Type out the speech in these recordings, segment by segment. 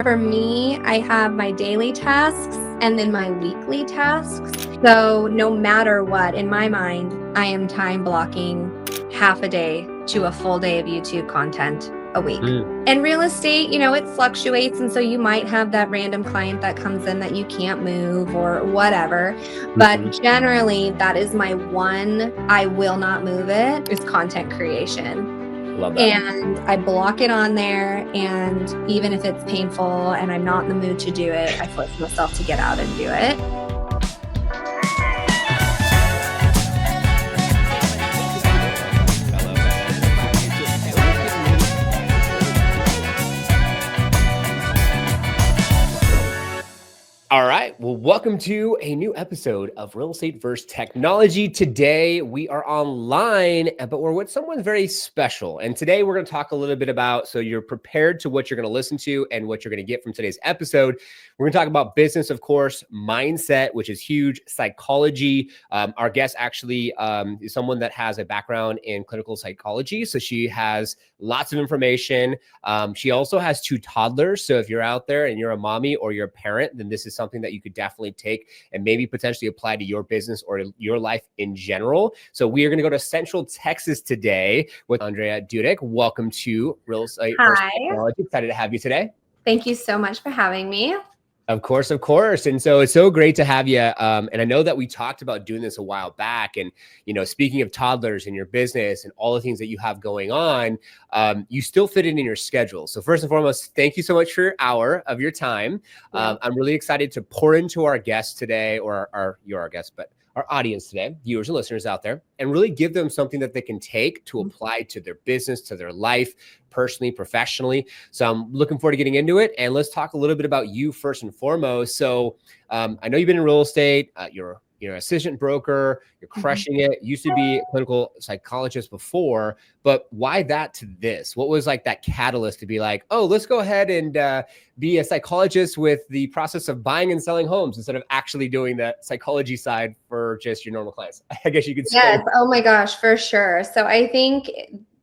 For me, I have my daily tasks and then my weekly tasks. So no matter what, in my mind, I am time blocking half a day to a full day of YouTube content a week. And real estate, it fluctuates. And so you might have that random client that comes in that you can't move or whatever. But generally, that is my one, I will not move it, is content creation. Love that. And I block it on there. And even if it's painful and I'm not in the mood to do it, I force myself to get out and do it. All right. Well, welcome to a new episode of Real Estate vs. Technology. Today, we are online, but we're with someone very special. And today, we're going to talk a little bit about, so you're prepared to what you're going to listen to and what you're going to get from today's episode. We're going to talk about business, of course, mindset, which is huge, psychology. Our guest actually is someone that has a background in clinical psychology. So she has lots of information. She also has 2 toddlers. So if you're out there and you're a mommy or you're a parent, then this is something that you could definitely take and maybe potentially apply to your business or your life in general. So we are going to go to Central Texas today with Aundrea Dudik. Welcome to Real Estate vs. Technology. Excited to have you today. Thank you so much for having me. Of course, of course. And so it's so great to have you. And I know that we talked about doing this a while back. And, speaking of toddlers and your business and all the things that you have going on, you still fit it in your schedule. So first and foremost, thank you so much for your hour of your time. I'm really excited to pour into our guests today, or you're our guest, but our audience today, viewers and listeners out there, and really give them something that they can take to apply to their business, to their life, personally, professionally. So I'm looking forward to getting into it. And let's talk a little bit about you first and foremost. So I know you've been in real estate. You're an assistant broker. You're crushing it. Used to be a clinical psychologist before, but why that to this? What was like that catalyst to be like, oh, let's go ahead and be a psychologist with the process of buying and selling homes instead of actually doing the psychology side for just your normal clients? I guess you could say. Yes. Oh my gosh, for sure. So I think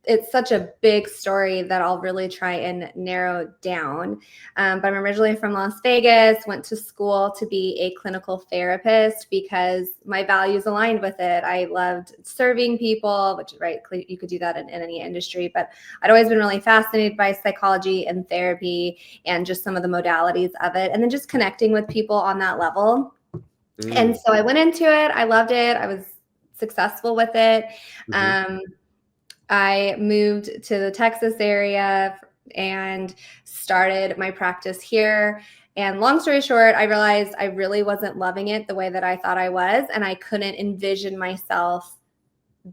it's such a big story that I'll really try and narrow down. But I'm originally from Las Vegas, went to school to be a clinical therapist because my values aligned with it. I loved serving people, which, right, you could do that in any industry, but I'd always been really fascinated by psychology and therapy and just some of the modalities of it. And then just connecting with people on that level. And so I went into it. I loved it. I was successful with it. I moved to the Texas area and started my practice here. And long story short, I realized I really wasn't loving it the way that I thought I was, and I couldn't envision myself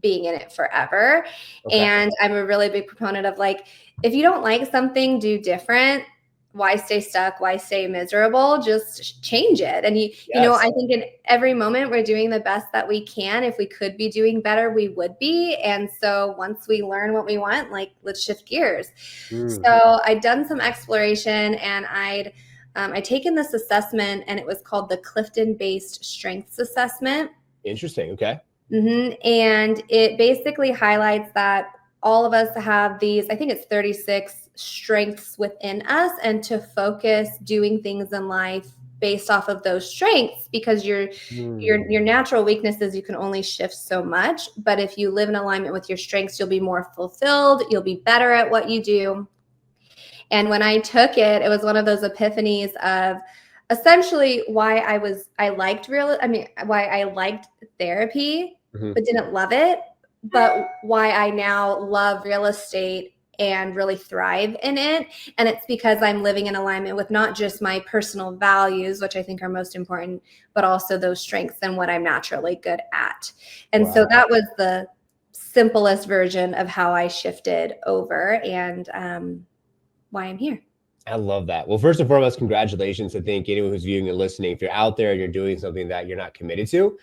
being in it forever. Okay. And I'm a really big proponent of, like, if you don't like something, do different. Why stay stuck? Why stay miserable? Just change it. And I think in every moment we're doing the best that we can. If we could be doing better, we would be. And so once we learn what we want, let's shift gears. So I'd done some exploration, and I'd taken this assessment, and it was called the Clifton-based Strengths Assessment. Interesting. Okay. And it basically highlights that all of us have these, I think it's 36 strengths within us, and to focus doing things in life based off of those strengths, because your natural weaknesses, you can only shift so much. But if you live in alignment with your strengths, you'll be more fulfilled. You'll be better at what you do. And when I took it, it was one of those epiphanies of essentially why I liked therapy, but didn't love it, but why I now love real estate and really thrive in it. And it's because I'm living in alignment with not just my personal values, which I think are most important, but also those strengths and what I'm naturally good at. And so that was the simplest version of how I shifted over, and why I'm here. I love that. Well, first and foremost, congratulations. I think anyone who's viewing and listening, if you're out there and you're doing something that you're not committed to,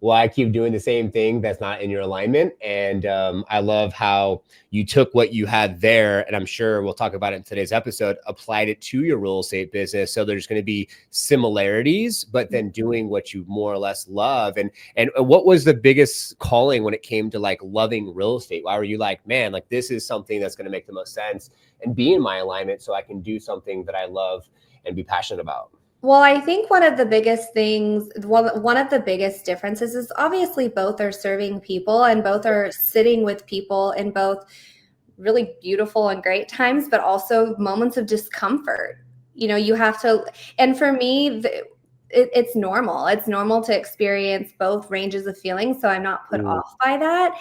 why keep doing the same thing that's not in your alignment? And I love how you took what you had there, and I'm sure we'll talk about it in today's episode, applied it to your real estate business. So there's going to be similarities, but then doing what you more or less love. And what was the biggest calling when it came to like loving real estate? Why were you like, man, like this is something that's going to make the most sense and be in my alignment so I can do something that I love and be passionate about? Well, I think one of the biggest things, one of the biggest differences is obviously both are serving people and both are sitting with people in both really beautiful and great times, but also moments of discomfort. You know, you have to, and for me, it's normal. It's normal to experience both ranges of feelings. So I'm not put off by that.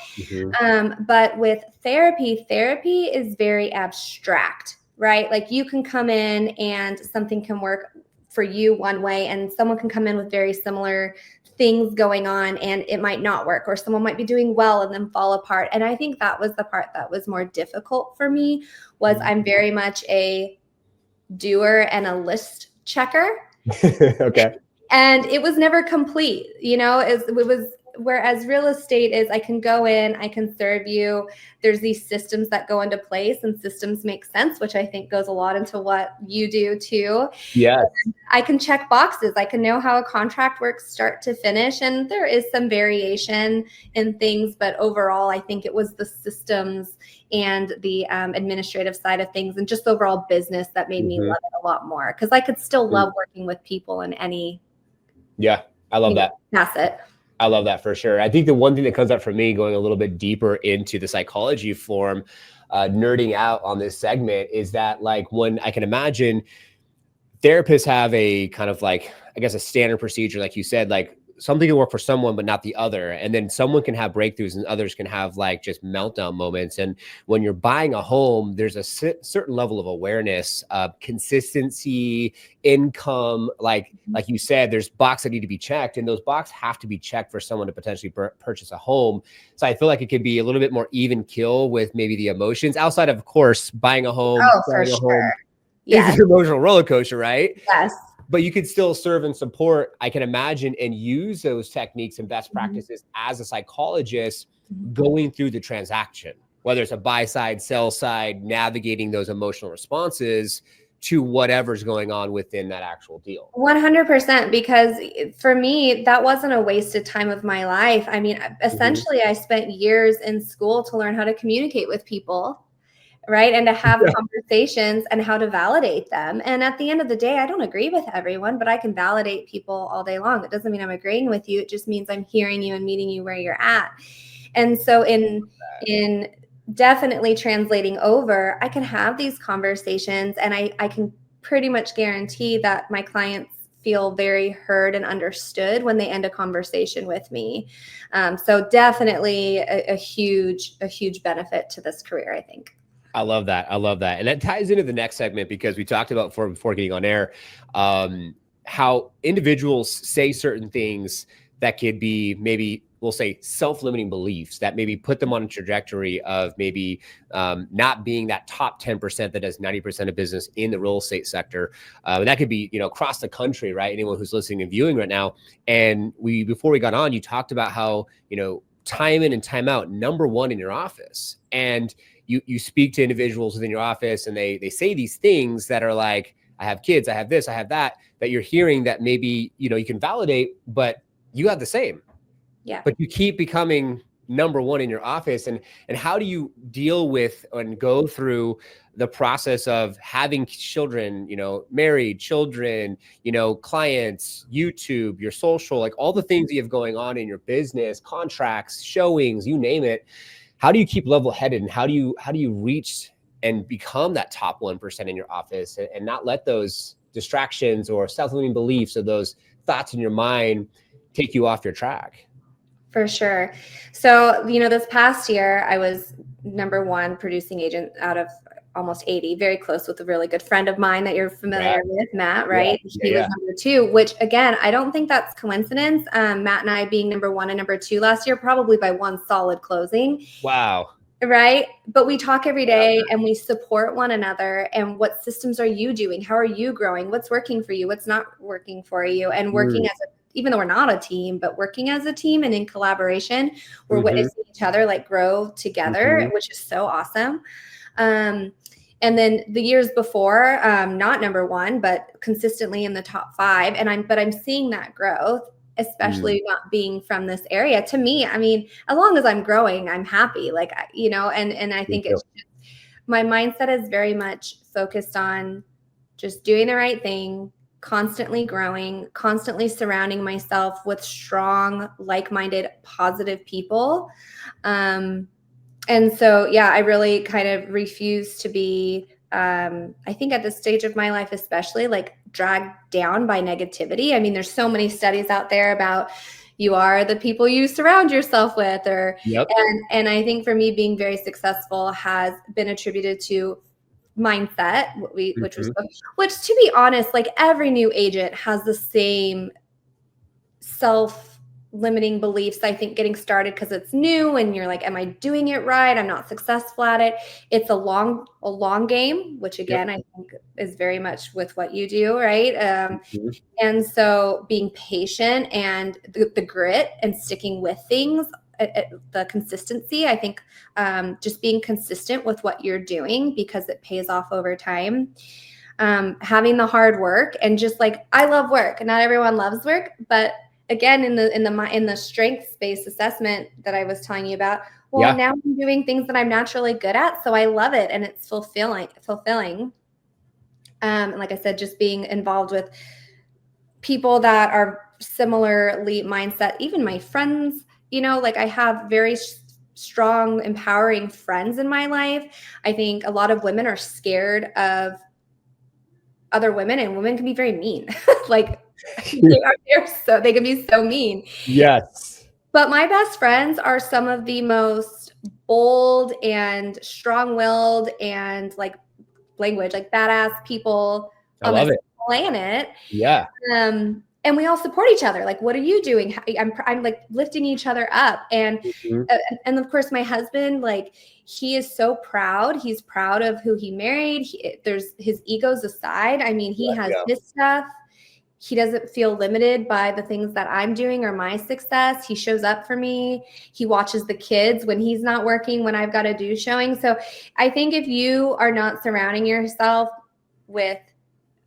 But with therapy is very abstract, right? Like you can come in and something can work for you one way, and someone can come in with very similar things going on and it might not work, or someone might be doing well and then fall apart. And I think that was the part that was more difficult for me, was I'm very much a doer and a list checker. Okay. And it was never complete, you know, it was, whereas real estate is, I can go in, I can serve you. There's these systems that go into place, and systems make sense, which I think goes a lot into what you do too. Yes. I can check boxes. I can know how a contract works start to finish. And there is some variation in things, but overall, I think it was the systems and the administrative side of things and just the overall business that made me love it a lot more, because I could still love working with people in any I love that facet. I love that for sure. I think the one thing that comes up for me, going a little bit deeper into the psychology form, nerding out on this segment, is that like when I can imagine therapists have a kind of like, I guess, a standard procedure, like you said, like something can work for someone, but not the other. And then someone can have breakthroughs and others can have like just meltdown moments. And when you're buying a home, there's a certain level of awareness, consistency, income, like you said, there's boxes that need to be checked, and those boxes have to be checked for someone to potentially purchase a home. So I feel like it could be a little bit more even kill with maybe the emotions outside of course, buying a home, For selling a home. Yes. It's an emotional roller coaster, right? Yes. But you could still serve and support, I can imagine, and use those techniques and best practices as a psychologist going through the transaction, whether it's a buy side, sell side, navigating those emotional responses to whatever's going on within that actual deal. 100%, because for me, that wasn't a wasted time of my life. I mean, essentially, I spent years in school to learn how to communicate with people, right? And to have conversations and how to validate them. And at the end of the day, I don't agree with everyone, but I can validate people all day long. It doesn't mean I'm agreeing with you. It just means I'm hearing you and meeting you where you're at. And so in definitely translating over, I can have these conversations, and I can pretty much guarantee that my clients feel very heard and understood when they end a conversation with me. So definitely a huge benefit to this career, I think. I love that. And that ties into the next segment, because we talked about before getting on air, how individuals say certain things that could be, maybe we'll say, self-limiting beliefs that maybe put them on a trajectory of maybe not being that top 10% that does 90% of business in the real estate sector. And that could be, you know, across the country, right? Anyone who's listening and viewing right now. And before we got on, you talked about how, you know, time in and time out, number one in your office. And you speak to individuals within your office, and they say these things that are like, I have kids, I have this, I have that you're hearing that maybe, you know, you can validate, but you have the same. Yeah. But you keep becoming number one in your office. And how do you deal with and go through the process of having children, you know, married children, you know, clients, YouTube, your social, like all the things that you have going on in your business, contracts, showings, you name it. How do you keep level headed, and how do you reach and become that top 1% in your office, and not let those distractions or self-limiting beliefs or those thoughts in your mind take you off your track? For sure. So, you know, this past year, I was number one producing agent out of almost 80, very close with a really good friend of mine that you're familiar with, Matt, right? He was number two, which again, I don't think that's coincidence. Matt and I being number one and number two last year, probably by one solid closing. Wow. Right. But we talk every day and we support one another. And what systems are you doing? How are you growing? What's working for you? What's not working for you? And working even though we're not a team, but working as a team and in collaboration, we're witnessing each other like grow together, which is so awesome. And then the years before, not number one, but consistently in the top 5. And I'm seeing that growth, especially not being from this area. To me, I mean, as long as I'm growing, I'm happy. Like, you know, and I think it's just, my mindset is very much focused on just doing the right thing, constantly growing, constantly surrounding myself with strong, like-minded, positive people. And so, yeah, I really kind of refuse to be, I think at this stage of my life, especially, like, dragged down by negativity. I mean, there's so many studies out there about you are the people you surround yourself with, or, Yep. and I think for me, being very successful has been attributed to mindset, which to be honest, like, every new agent has the same self-limiting beliefs, I think, getting started, because it's new and you're like, am I doing it right? I'm not successful at it. It's a long game, which Yep. again, I think is very much with what you do, right? Mhm. And so being patient and the grit and sticking with things, the consistency, I think, just being consistent with what you're doing, because it pays off over time. Having the hard work, and just like, I love work. Not everyone loves work, but again, in the strengths-based assessment that I was telling you about, well, now I'm doing things that I'm naturally good at, so I love it, and it's fulfilling. And like I said, just being involved with people that are similarly mindset, even my friends, like, I have very strong, empowering friends in my life. I think a lot of women are scared of other women, and women can be very mean. Like, they can be so mean. Yes. But my best friends are some of the most bold and strong-willed and, like, language, like, badass people I on love this it. planet. Yeah. And we all support each other. Like, what are you doing? I'm like lifting each other up. Mhm. And of course, my husband, like, he is so proud. He's proud of who he married. There's his egos aside. I mean, he has his stuff. He doesn't feel limited by the things that I'm doing or my success. He shows up for me. He watches the kids when he's not working, when I've got to do showing. So I think if you are not surrounding yourself with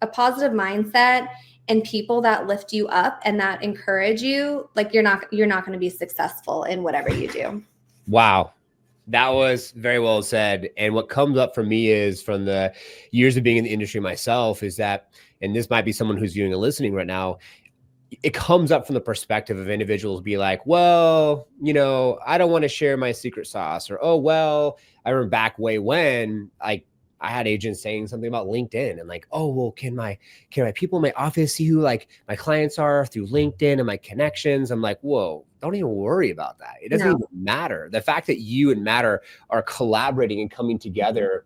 a positive mindset and people that lift you up and that encourage you, like, you're not going to be successful in whatever you do. Wow. That was very well said. And what comes up for me is, from the years of being in the industry myself, is that, and this might be someone who's viewing and listening right now, it comes up from the perspective of individuals be like, well, I don't want to share my secret sauce, or, oh, well, I remember back way when, like, I had agents saying something about LinkedIn, and like, oh, well, can my people in my office see who, like, my clients are through LinkedIn and my connections? I'm like, whoa, don't even worry about that. It doesn't even matter. The fact that you and Matt are collaborating and coming together,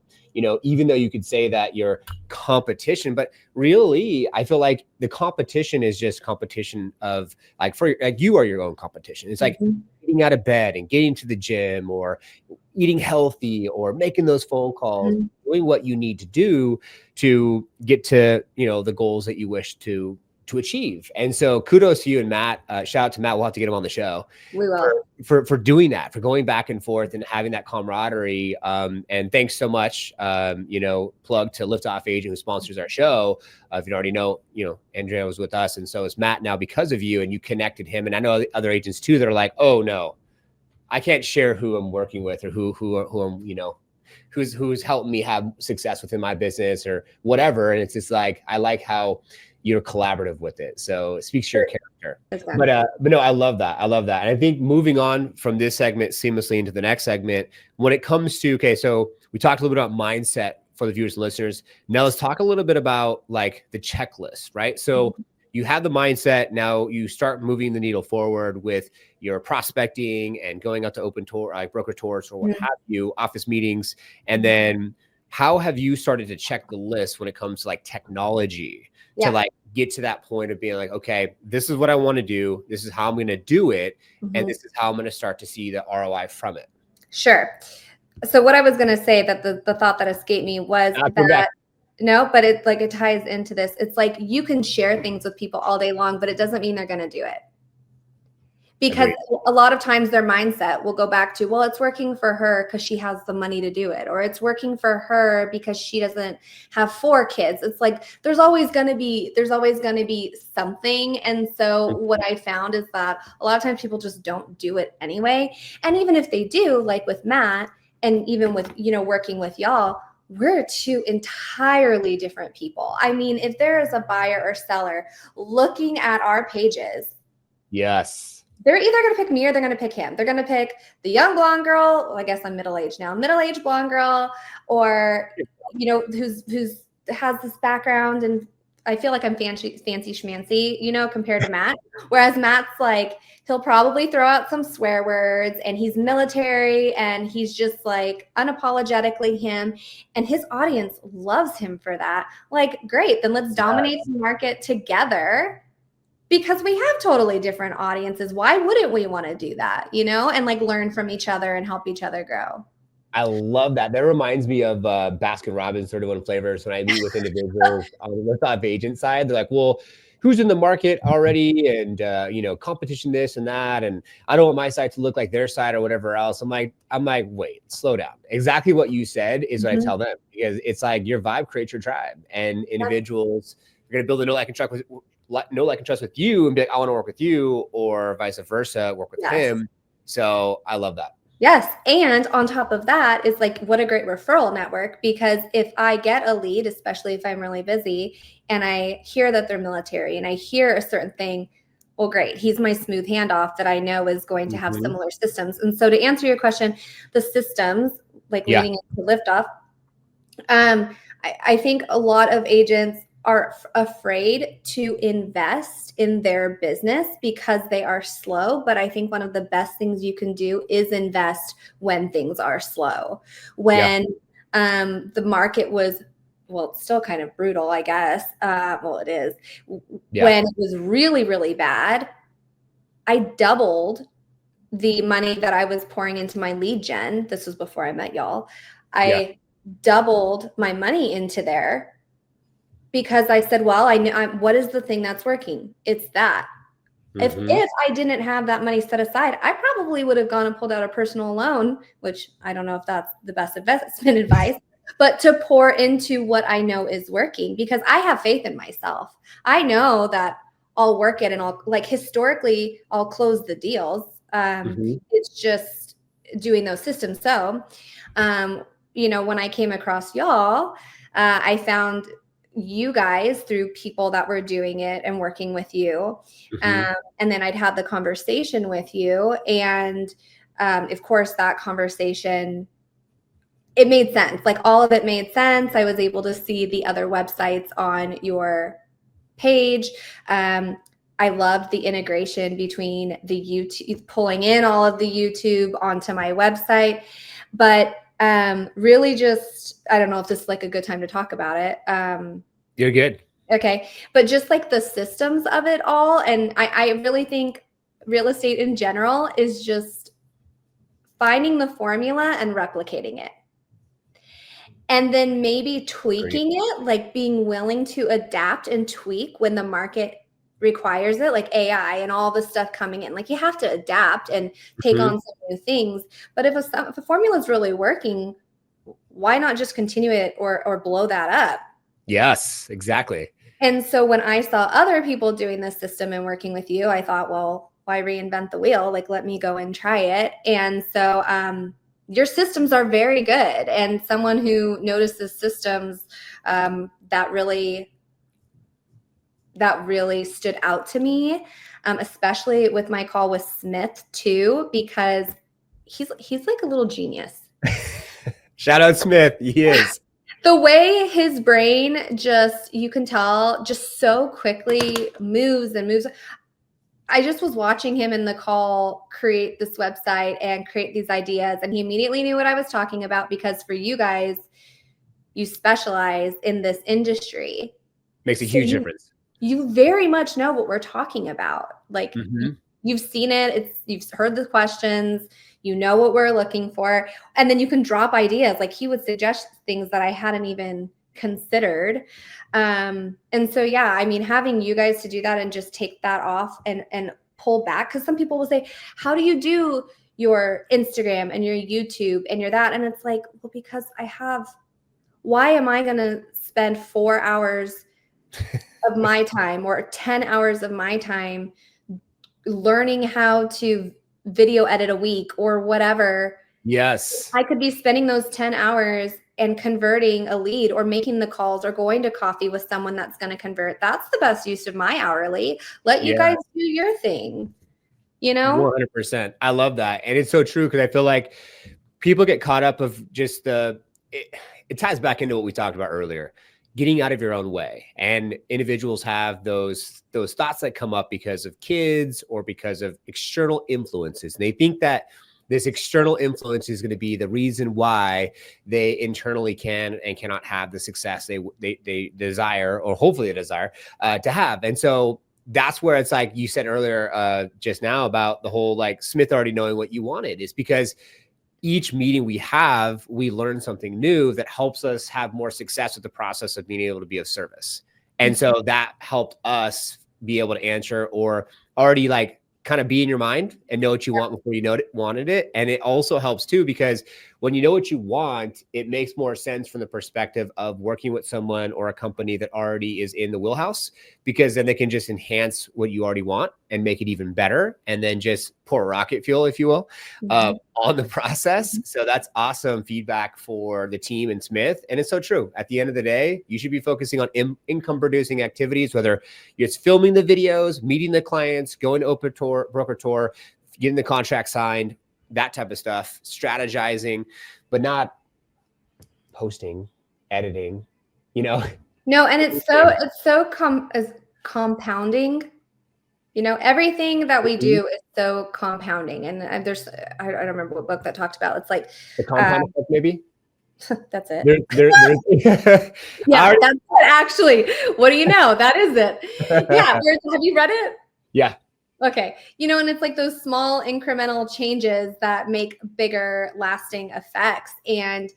even though you could say that you're competition, but really, I feel like the competition is just competition of, like, you are your own competition. It's like getting out of bed and getting to the gym, or eating healthy, or making those phone calls, doing what you need to do to get to, the goals that you wish to achieve. And so kudos to you and Matt. Shout out to Matt. We'll have to get him on the show. We will. For doing that, for going back and forth and having that camaraderie. And thanks so much. Plug to Liftoff Agent, who sponsors our show. If you don't already know, Aundrea was with us, and so is Matt now because of you, and you connected him. And I know other agents too that are like, oh no, I can't share who I'm working with, or who I'm, who's helping me have success within my business or whatever. And it's just like, I like how you're collaborative with it. So it speaks to your character. But no, I love that. And I think moving on from this segment seamlessly into the next segment, when it comes to, okay, so we talked a little bit about mindset for the viewers and listeners. Now let's talk a little bit about, like, the checklist, right? So you have the mindset. Now you start moving the needle forward with your prospecting and going out to open tour, like broker tours or what have you, office meetings. And then how have you started to check the list when it comes to, like, technology to, like, get to that point of being like, okay, this is what I want to do. This is how I'm going to do it. And this is how I'm going to start to see the ROI from it. Sure. So what I was going to say, that the thought that escaped me was that, no, but it ties into this. It's like, you can share things with people all day long, but it doesn't mean they're going to do it. Because a lot of times their mindset will go back to, well, it's working for her because she has the money to do it, or it's working for her because she doesn't have 4 kids. It's like, there's always going to be something. And so what I found is that a lot of times people just don't do it anyway. And even if they do, like with Matt, and even with, working with y'all, we're two entirely different people. I mean, if there is a buyer or seller looking at our pages, Yes. they're either going to pick me or they're going to pick him. They're going to pick the young blonde girl. Well, I guess I'm middle-aged now, middle-aged blonde girl, or, you know, who's has this background, and I feel like I'm fancy schmancy, you know, compared to Matt. Whereas Matt's like, he'll probably throw out some swear words, and he's military, and he's just like unapologetically him, and his audience loves him for that. Like, great, then let's dominate the market together, because we have totally different audiences. Why wouldn't we want to do that, you know, and like learn from each other and help each other grow? I love that. That reminds me of Baskin Robbins 31 flavors. When I meet with individuals on the lift-off agent side, they're like, well, who's in the market already? And, you know, competition, this and that. And I don't want my site to look like their site or whatever else. I'm like, wait, slow down. Exactly what you said is what I tell them, because it's like your vibe creates your tribe, and individuals are going to build a know, like, and trust with you and be like, I want to work with you, or vice versa, work with him. So I love that. Yes. And on top of that is like, what a great referral network, because if I get a lead, especially if I'm really busy and I hear that they're military and I hear a certain thing, well, great. He's my smooth handoff that I know is going to have similar systems. And so to answer your question, the systems, like leading into liftoff, I think a lot of agents are afraid to invest in their business because they are slow. But I think one of the best things you can do is invest when things are slow. When the market was, well, it's still kind of brutal, I guess. Well, it is. When it was really, really bad, I doubled the money that I was pouring into my lead gen. This was before I met y'all. I doubled my money into there, because I said, well, I know what is the thing that's working? It's that. If I didn't have that money set aside, I probably would have gone and pulled out a personal loan, which I don't know if that's the best investment advice, but to pour into what I know is working, because I have faith in myself. I know that I'll work it, and I'll, like, historically, I'll close the deals. It's just doing those systems. So, you know, when I came across y'all, I found you guys through people that were doing it and working with you. And then I'd had the conversation with you. And of course, that conversation, it made sense. Like, all of it made sense. I was able to see the other websites on your page. I loved the integration between the YouTube, pulling in all of the YouTube onto my website. But really just, I don't know if this is like a good time to talk about it. You're good. Okay. But just like the systems of it all. And I really think real estate in general is just finding the formula and replicating it. And then maybe tweaking it, like being willing to adapt and tweak when the market requires it, like AI and all this stuff coming in. Like, you have to adapt and take on some new things. But if a formula is really working, why not just continue it or blow that up? Yes, exactly. And so when I saw other people doing this system and working with you, I thought, well, why reinvent the wheel? Like, let me go and try it. And so your systems are very good. And someone who notices systems that really stood out to me, especially with my call with Smith too, because he's like a little genius. Shout out Smith. He is. The way his brain just, you can tell, just so quickly moves and moves. I just was watching him in the call create this website and create these ideas, and he immediately knew what I was talking about, because for you guys, you specialize in this industry. Makes a huge difference. You very much know what we're talking about. Like, you've seen it. You've heard the questions. You know what we're looking for. And then you can drop ideas. Like, he would suggest things that I hadn't even considered. And so, yeah, I mean, having you guys to do that and just take that off and pull back. Because some people will say, how do you do your Instagram and your YouTube and your that? And it's like, well, because why am I going to spend 4 hours of my time or 10 hours of my time learning how to video edit a week or whatever? Yes. I could be spending those 10 hours and converting a lead or making the calls or going to coffee with someone that's going to convert. That's the best use of my hourly. Let you guys do your thing, 100%. I love that. And it's so true, because I feel like people get caught up of just it ties back into what we talked about earlier, getting out of your own way. And individuals have those thoughts that come up because of kids or because of external influences. And they think that this external influence is going to be the reason why they internally can and cannot have the success they desire, or hopefully they desire to have. And so that's where it's like you said earlier, just now, about the whole like Smith already knowing what you wanted, is because each meeting we have, we learn something new that helps us have more success with the process of being able to be of service. And so that helped us be able to answer, or already like kind of be in your mind and know what you want before you wanted it. And it also helps too, because when you know what you want, it makes more sense from the perspective of working with someone or a company that already is in the wheelhouse, because then they can just enhance what you already want and make it even better, and then just pour rocket fuel, if you will, on the process. So that's awesome feedback for the team and Smith. And it's so true. At the end of the day, you should be focusing on income producing activities, whether it's filming the videos, meeting the clients, going to open tour, broker tour, getting the contract signed, that type of stuff, strategizing, but not posting, editing, No, and it's so compounding. Everything that we do is so compounding. And I don't remember what book that talked about. It's like the compound effect, maybe. That's it. Yeah, that's it, actually. What do you know? That is it. Yeah. Have you read it? Yeah. Okay. And it's like those small incremental changes that make bigger lasting effects. And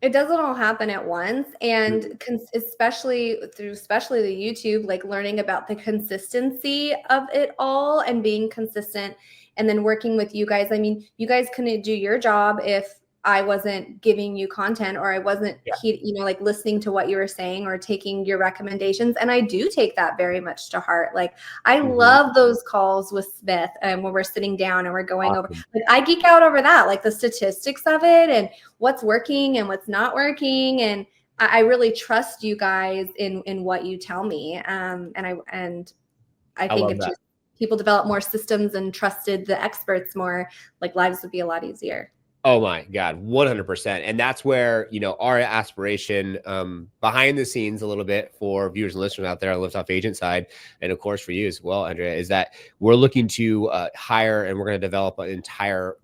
it doesn't all happen at once. And especially the YouTube, like learning about the consistency of it all and being consistent, and then working with you guys. I mean, you guys couldn't do your job if I wasn't giving you content, or I wasn't, like listening to what you were saying or taking your recommendations. And I do take that very much to heart. Like I love those calls with Smith, and when we're sitting down and we're going over, like I geek out over that, like the statistics of it and what's working and what's not working. And I really trust you guys in what you tell me. And I think if just people develop more systems and trusted the experts more, like lives would be a lot easier. Oh my God, 100%. And that's where, our aspiration behind the scenes a little bit for viewers and listeners out there on the Lift Off Agent side, and of course for you as well, Aundrea, is that we're looking to hire, and we're going to develop an entire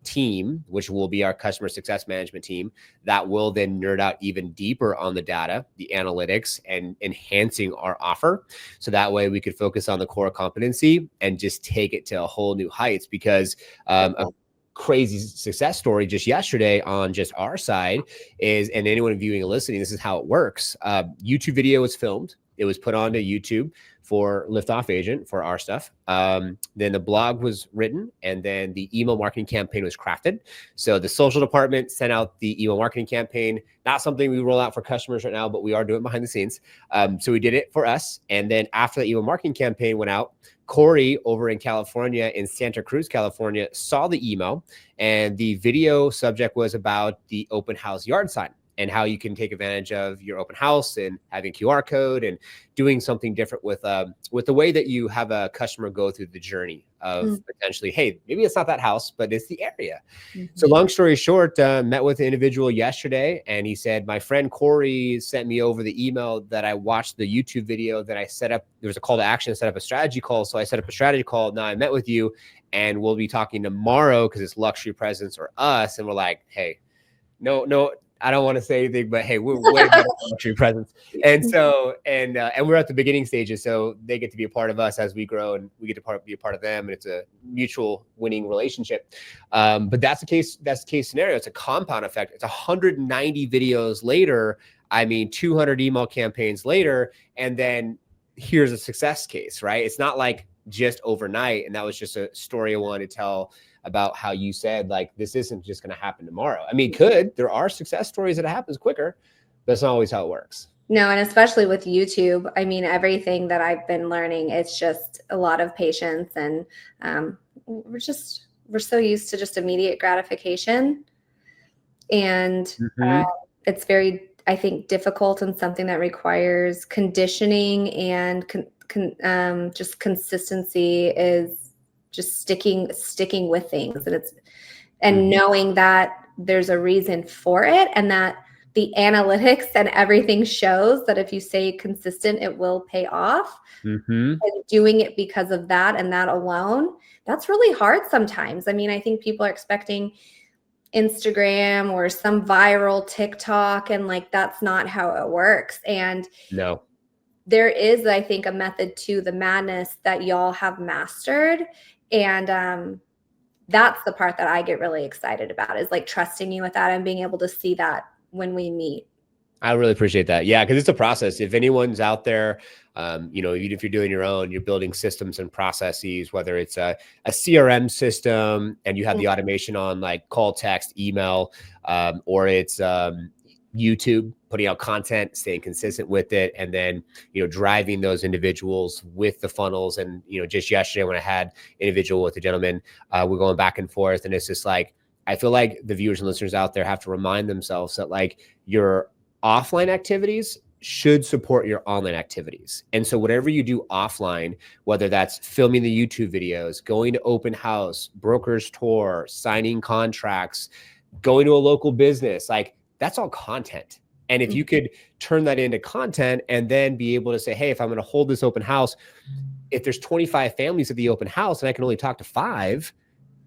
team, which will be our customer success management team, that will then nerd out even deeper on the data, the analytics, and enhancing our offer. So that way we could focus on the core competency and just take it to a whole new heights. Because a crazy success story just yesterday on just our side is, and anyone viewing and listening, this is how it works. YouTube video was filmed. It was put onto YouTube for Lift Off Agent for our stuff. Then the blog was written, and then the email marketing campaign was crafted. So the social department sent out the email marketing campaign, not something we roll out for customers right now, but we are doing behind the scenes. So we did it for us. And then after the email marketing campaign went out, Corey over in California, in Santa Cruz, California, saw the email, and the video subject was about the open house yard sign and how you can take advantage of your open house and having QR code and doing something different with the way that you have a customer go through the journey of potentially, hey, maybe it's not that house, but it's the area. So long story short, met with an individual yesterday, and he said, my friend Corey sent me over the email that I watched the YouTube video that I set up. There was a call to action to set up a strategy call. So I set up a strategy call. Now I met with you, and we'll be talking tomorrow because it's Luxury Presence or us. And we're like, hey, no, I don't want to say anything, but hey, we're way better than Luxury Presence. And so, and we're at the beginning stages, so they get to be a part of us as we grow, and we get to be a part of them, and it's a mutual winning relationship. But that's the case scenario. It's a compound effect. It's 190 videos later. 200 email campaigns later, and then here's a success case, right? It's not like just overnight. And that was just a story I wanted to tell about how you said, like, this isn't just going to happen tomorrow. There are success stories that it happens quicker, but that's not always how it works. No, and especially with YouTube, everything that I've been learning, it's just a lot of patience, and we're so used to just immediate gratification. And Mhm. it's very, I think, difficult and something that requires conditioning and just consistency, is just sticking with things, and Mhm. knowing that there's a reason for it, and that the analytics and everything shows that if you stay consistent, it will pay off. Mhm. And doing it because of that and that alone, that's really hard sometimes. I mean, I think people are expecting Instagram or some viral TikTok, and like that's not how it works. And No. there is, I think, a method to the madness that y'all have mastered. And that's the part that I get really excited about, is like trusting you with that and being able to see that when we meet. I really appreciate that. Yeah, because it's a process. If anyone's out there, even if you're doing your own, you're building systems and processes, whether it's a CRM system and you have the automation on like call, text, email, or it's YouTube, putting out content, staying consistent with it, and then driving those individuals with the funnels. And just yesterday when I had an individual with a gentleman, we're going back and forth, and it's just like I feel like the viewers and listeners out there have to remind themselves that like your offline activities should support your online activities. And so whatever you do offline, whether that's filming the YouTube videos, going to open house, broker's tour, signing contracts, going to a local business, like that's all content. And if you could turn that into content and then be able to say, hey, if I'm going to hold this open house, if there's 25 families at the open house and I can only talk to 5,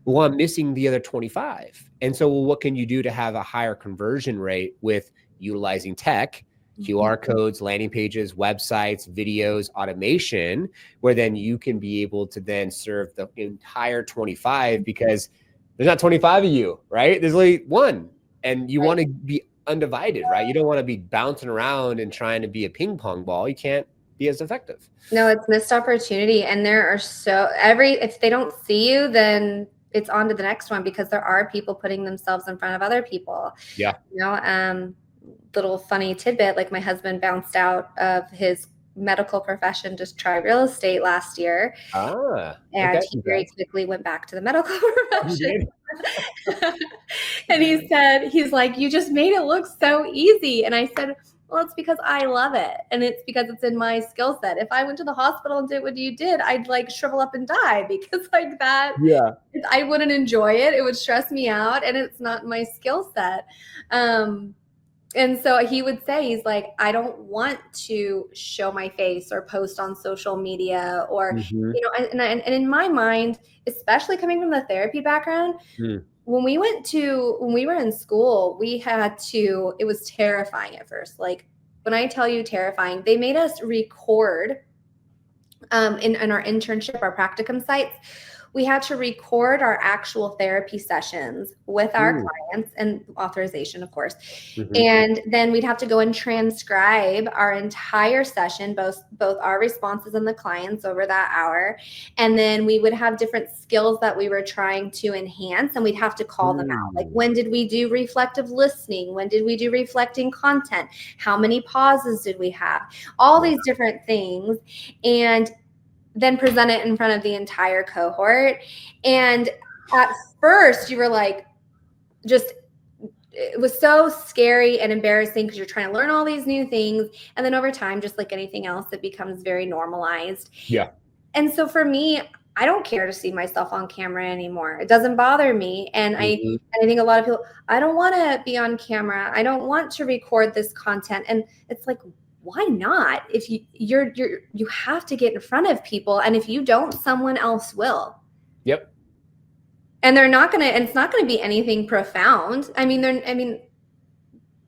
well, I'm missing the other 25. And so what can you do to have a higher conversion rate with utilizing tech, QR codes, landing pages, websites, videos, automation, where then you can be able to then serve the entire 25, because there's not 25 of you, right? There's only one, and you want to be undivided, right? You don't want to be bouncing around and trying to be a ping pong ball. You can't be as effective. No, it's missed opportunity. And there are if they don't see you, then it's on to the next one, because there are people putting themselves in front of other people. Yeah. Little funny tidbit, like my husband bounced out of his medical profession to try real estate last year. And he very quickly went back to the medical profession. And he's like, you just made it look so easy. And I said, well, it's because I love it. And it's because it's in my skill set. If I went to the hospital and did what you did, I'd like shrivel up and die, because like that, I wouldn't enjoy it. It would stress me out, and it's not my skill set. And so he would say, he's like, I don't want to show my face or post on social media, or, and in my mind, especially coming from the therapy background, when we were in school, it was terrifying at first. Like, when I tell you terrifying, they made us record in our internship, our practicum sites. We had to record our actual therapy sessions with our clients, and authorization, of course. And then we'd have to go and transcribe our entire session, both our responses and the clients over that hour. And then we would have different skills that we were trying to enhance, and we'd have to call them out. Like, when did we do reflective listening? When did we do reflecting content? How many pauses did we have? All these different things. And then present it in front of the entire cohort. And at first you were like, it was so scary and embarrassing, because you're trying to learn all these new things. And then over time, just like anything else, it becomes very normalized. Yeah. And so for me, I don't care to see myself on camera anymore. It doesn't bother me. And I think a lot of people, I don't want to be on camera. I don't want to record this content. And it's like, why not? If you have to get in front of people, and if you don't, someone else will. Yep. And it's not gonna be anything profound.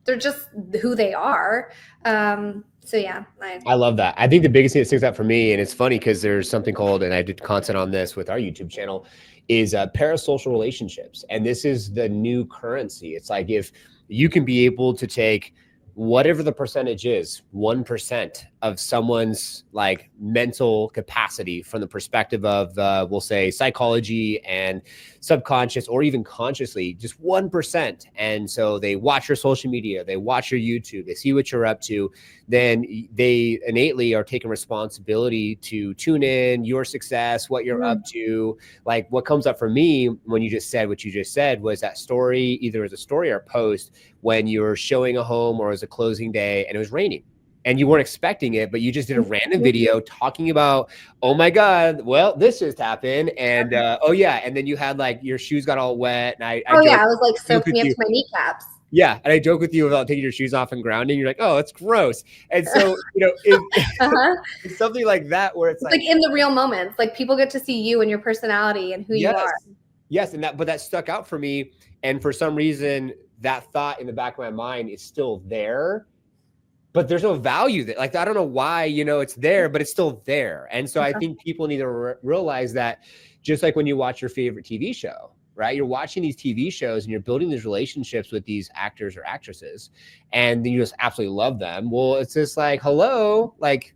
They're just who they are. So yeah, I love that. I think the biggest thing that sticks out for me, and it's funny because there's something called, and I did content on this with our YouTube channel, is parasocial relationships. And this is the new currency. It's like, if you can be able to take whatever the percentage is, 1% of someone's like mental capacity from the perspective of, we'll say psychology and subconscious or even consciously, just 1%. And so they watch your social media, they watch your YouTube, they see what you're up to, then they innately are taking responsibility to tune in your success, what you're up to. Like what comes up for me when you just said what you just said was that story, either as a story or a post, when you were showing a home or as a closing day and it was raining and you weren't expecting it, but you just did a random video talking about, oh my God, well, this just happened. And oh yeah. And then you had like your shoes got all wet. And I I was like soaking me up to my kneecaps. Yeah. And I joke with you about taking your shoes off and grounding. You're like, oh, it's gross. And so, it's something like that where it's like in the real moments, like people get to see you and your personality and who you are. Yes. And but that stuck out for me. And for some reason, that thought in the back of my mind is still there, but there's no value that, like, I don't know why, it's there, but it's still there. And so I think people need to realize that, just like when you watch your favorite TV show, right? You're watching these TV shows and you're building these relationships with these actors or actresses, and then you just absolutely love them. Well, it's just like, hello, like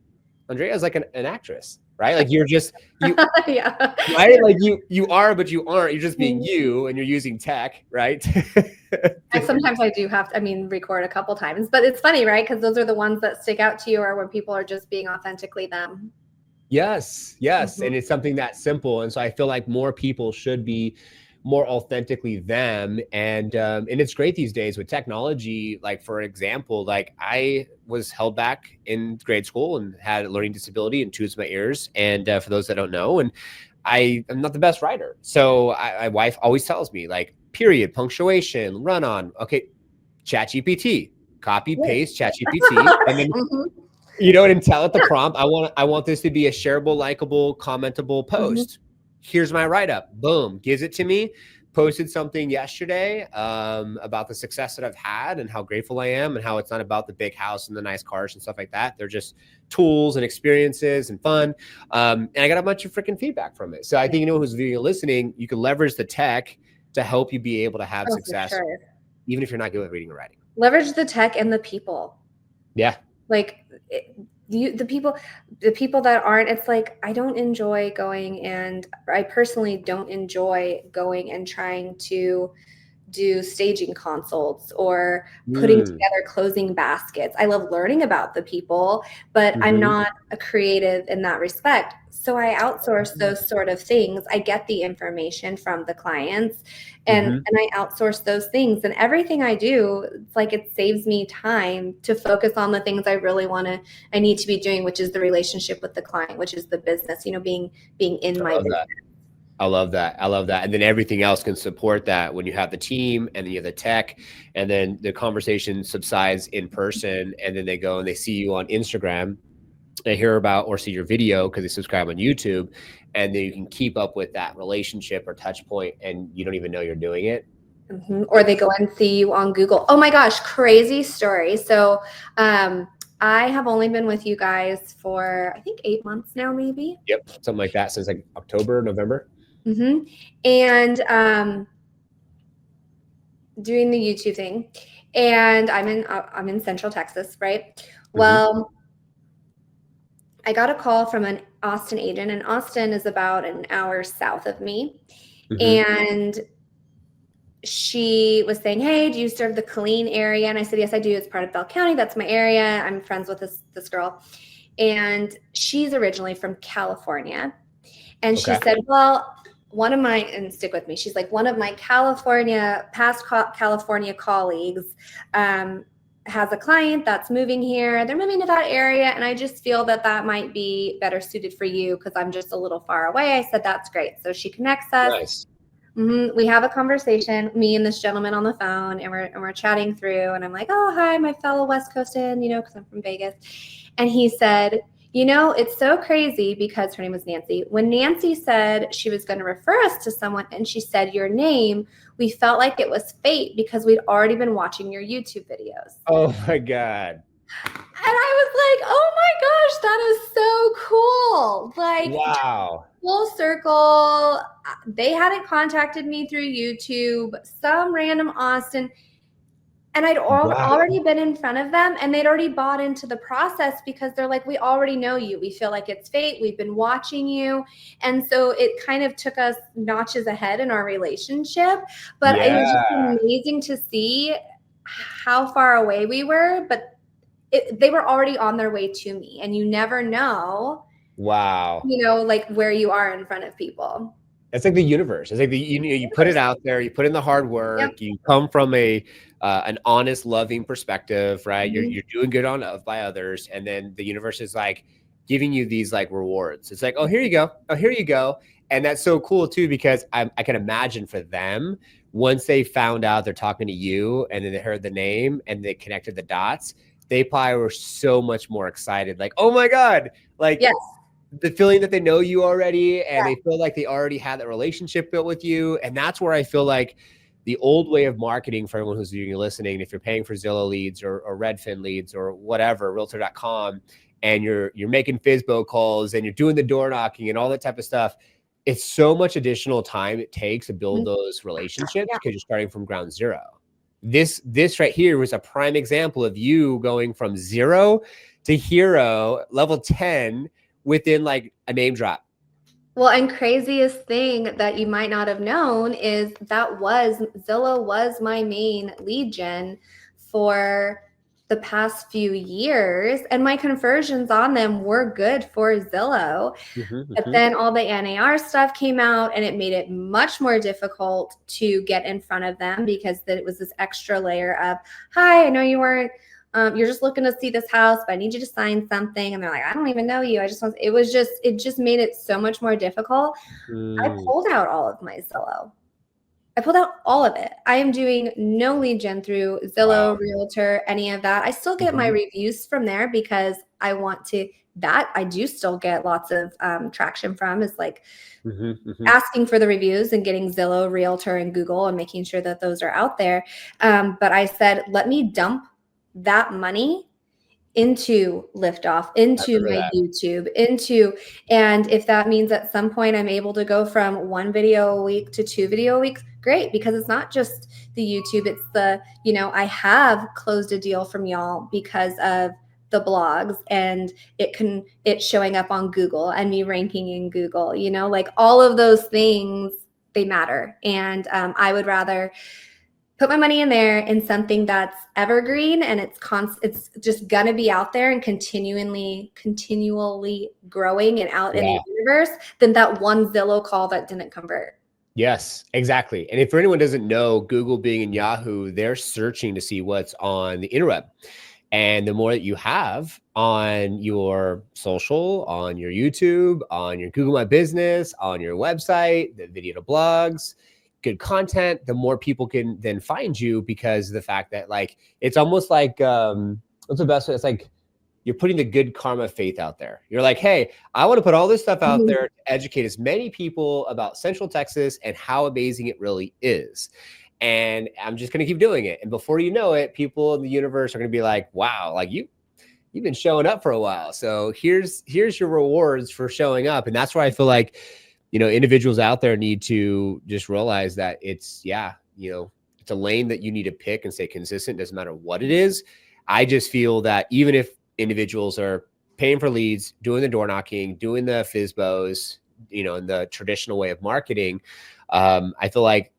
Aundrea is like an actress, right? Like you're just, right? Like you are, but you aren't. You're just being you, and you're using tech, right? And sometimes I do have to, record a couple times, but it's funny, right? Because those are the ones that stick out to you, or when people are just being authentically them. Yes. And it's something that simple. And so I feel like more people should be more authentically them. And it's great these days with technology. Like, for example, like I was held back in grade school and had a learning disability in two of my ears. And for those that don't know, and I am not the best writer. So my wife always tells me, like, period, punctuation, run on. Okay, ChatGPT, copy, paste, ChatGPT. And then, and tell it the prompt. I want this to be a shareable, likable, commentable post. Here's my write-up. Boom, gives it to me. Posted something yesterday about the success that I've had and how grateful I am, and how it's not about the big house and the nice cars and stuff like that. They're just tools and experiences and fun. And I got a bunch of freaking feedback from it. So I think, who's listening, you can leverage the tech to help you be able to have success, even if you're not good at reading or writing. Leverage the tech and the people. Yeah. Like the people that aren't, it's like, I don't enjoy going, and I personally don't enjoy going and trying to do staging consults or putting together closing baskets. I love learning about the people, but I'm not a creative in that respect. So I outsource those sort of things. I get the information from the clients and I outsource those things, and everything I do, it's like it saves me time to focus on the things I really I need to be doing, which is the relationship with the client, which is the business, being in my business. I love that. And then everything else can support that when you have the team, and then you have the tech, and then the conversation subsides in person, and then they go and they see you on Instagram, they hear about or see your video because they subscribe on YouTube, and then you can keep up with that relationship or touch point, and you don't even know you're doing it. Or they go and see you on Google. Oh my gosh, crazy story. So I have only been with you guys for, I think, 8 months now, maybe. Yep, something like that, since like October, November. And doing the YouTube thing, and I'm in Central Texas, right? Well, I got a call from an Austin agent, and Austin is about an hour south of me. And she was saying, hey, do you serve the Killeen area? And I said, yes, I do. It's part of Bell County. That's my area. I'm friends with this girl. And she's originally from California. And she said, well, and stick with me, she's like, one of my past California colleagues has a client that's moving here. They're moving to that area, and I just feel that might be better suited for you because I'm just a little far away. I said, that's great. So she connects us. Nice. We have a conversation, me and this gentleman on the phone, and we're chatting through, and I'm like, oh, hi, my fellow West Coastan, because I'm from Vegas. And he said, it's so crazy because her name was Nancy. When Nancy said she was going to refer us to someone and she said your name, we felt like it was fate because we'd already been watching your YouTube videos. Oh my God. And I was like, oh my gosh, that is so cool. Like, wow. Full circle. They hadn't contacted me through YouTube. Some random Austin. And I'd Wow. already been in front of them, and they'd already bought into the process because they're like, we already know you. We feel like it's fate. We've been watching you. And so it kind of took us notches ahead in our relationship. But it was just amazing to see how far away we were. But they were already on their way to me. And you never know, Wow. like where you are in front of people. It's like the universe. It's like you put it out there, you put in the hard work, you come from an honest, loving perspective, right? You're doing good by others, and then the universe is like giving you these like rewards. It's like, oh, here you go, oh, here you go, and that's so cool too, because I can imagine for them, once they found out they're talking to you, and then they heard the name and they connected the dots, they probably were so much more excited, like, oh my god, like. Yes. The feeling that they know you already, and they feel like they already had that relationship built with you. And that's where I feel like the old way of marketing, for everyone who's listening, if you're paying for Zillow leads or Redfin leads or whatever, realtor.com, and you're making FSBO calls and you're doing the door knocking and all that type of stuff, it's so much additional time it takes to build those relationships because you're starting from ground zero. This right here was a prime example of you going from 0 to hero, level 10, within like a name drop. Well, and craziest thing that you might not have known is Zillow was my main lead gen for the past few years, and my conversions on them were good for Zillow. But then all the NAR stuff came out, and it made it much more difficult to get in front of them because it was this extra layer of, hi, I know you weren't you're just looking to see this house, but I need you to sign something. And they're like, I don't even know you. It just made it so much more difficult. I pulled out all of my Zillow. I pulled out all of it. I am doing no lead gen through Zillow, Realtor, any of that. I still get my reviews from there because I want to, that I do still get lots of traction from, is like asking for the reviews and getting Zillow, Realtor, and Google and making sure that those are out there. But I said, let me dump that money into Liftoff, into my YouTube, and if that means at some point I'm able to go from 1 video a week to 2 video a week, great, because it's not just the YouTube, it's the, I have closed a deal from y'all because of the blogs, and it's showing up on Google and me ranking in Google, like all of those things, they matter. And I would rather put my money in there in something that's evergreen and it's just gonna be out there and continually growing and out in the universe than that one Zillow call that didn't convert. Yes, exactly. And if for anyone doesn't know, Google being in Yahoo, they're searching to see what's on the interweb. And the more that you have on your social, on your YouTube, on your Google My Business, on your website, the video to blogs, good content, the more people can then find you, because of the fact that like, it's almost like, what's the best way? It's like you're putting the good karma faith out there. You're like, hey, I want to put all this stuff out there to educate as many people about Central Texas and how amazing it really is. And I'm just going to keep doing it. And before you know it, people in the universe are going to be like, wow, like you've been showing up for a while. So here's your rewards for showing up. And that's where I feel like, individuals out there need to just realize that it's a lane that you need to pick and stay consistent. Doesn't matter what it is. I just feel that even if individuals are paying for leads, doing the door knocking, doing the FSBOs, in the traditional way of marketing, I feel like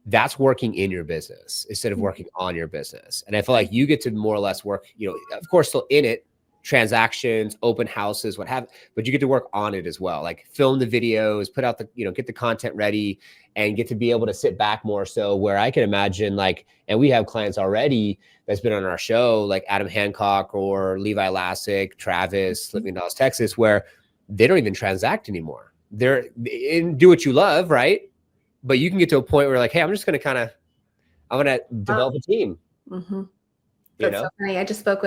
that's working in your business instead of working on your business. And I feel like you get to more or less work, of course, still in it, transactions, open houses, but you get to work on it as well. Like film the videos, put out the, get the content ready, and get to be able to sit back more. So where I can imagine and we have clients already that's been on our show, like Adam Hancock or Levi Lassick, Travis, living in Dallas, Texas, where they don't even transact anymore. They're in do what you love, right? But you can get to a point where like, hey, I'm going to develop a team. That's so funny. I just spoke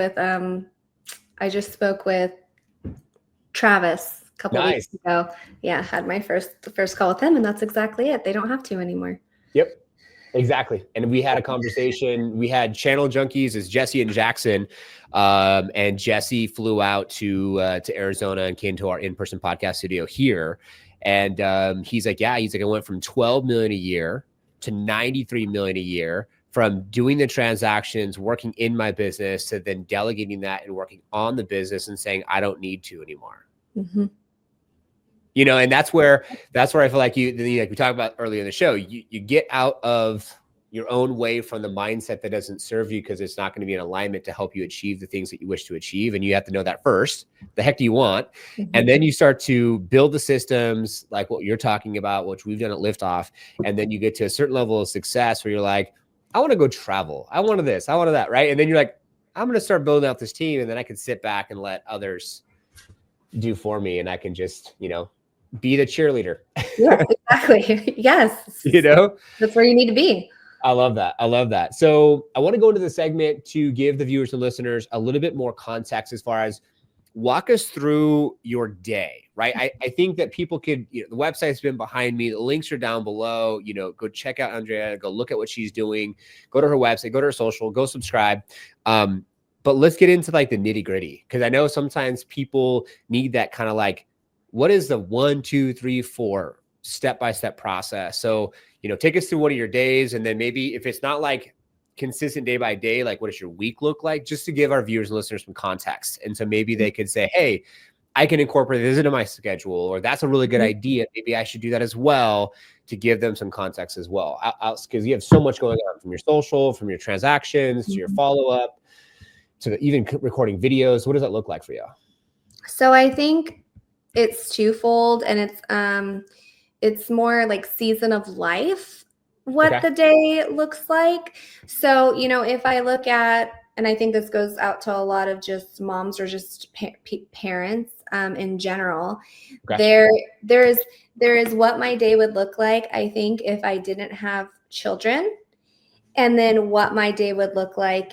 with Travis a couple weeks ago. Yeah, had my first call with him, and that's exactly it. They don't have to anymore. Yep, exactly. And we had a conversation. We had Channel Junkies as Jesse and Jackson, and Jesse flew out to Arizona and came to our in-person podcast studio here. And he's like, I went from 12 million a year to 93 million a year from doing the transactions, working in my business, to then delegating that and working on the business and saying, I don't need to anymore. Mm-hmm. You know, and that's where I feel like like we talked about earlier in the show, you get out of your own way from the mindset that doesn't serve you, because it's not going to be in alignment to help you achieve the things that you wish to achieve. And you have to know that first. The heck do you want? Mm-hmm. And then you start to build the systems like what you're talking about, which we've done at Liftoff. And then you get to a certain level of success where you're like, I want to go travel. I wanted this. I wanted that. Right. And then you're like, I'm going to start building out this team, and then I can sit back and let others do for me. And I can just, be the cheerleader. Yeah, exactly. Yes. That's where you need to be. I love that. I love that. So I want to go into the segment to give the viewers and listeners a little bit more context as far as walk us through your day, right? I think that people could, the website's been behind me. The links are down below. Go check out Aundrea, go look at what she's doing, go to her website, go to her social, go subscribe. But let's get into like the nitty gritty, because I know sometimes people need that kind of like, what is the 1, 2, 3, 4 step-by-step process? So, take us through one of your days, and then maybe if it's not like consistent day by day, like what does your week look like, just to give our viewers and listeners some context. And so maybe they could say, hey, I can incorporate this into my schedule, or that's a really good idea. Maybe I should do that as well, to give them some context as well. Because you have so much going on, from your social, from your transactions, to your follow-up, to even recording videos. What does that look like for you? So I think it's twofold, and it's more like season of life, what the day looks like. So, if I look at, and I think this goes out to a lot of just moms or just parents in general, there is what my day would look like, I think, if I didn't have children, and then what my day would look like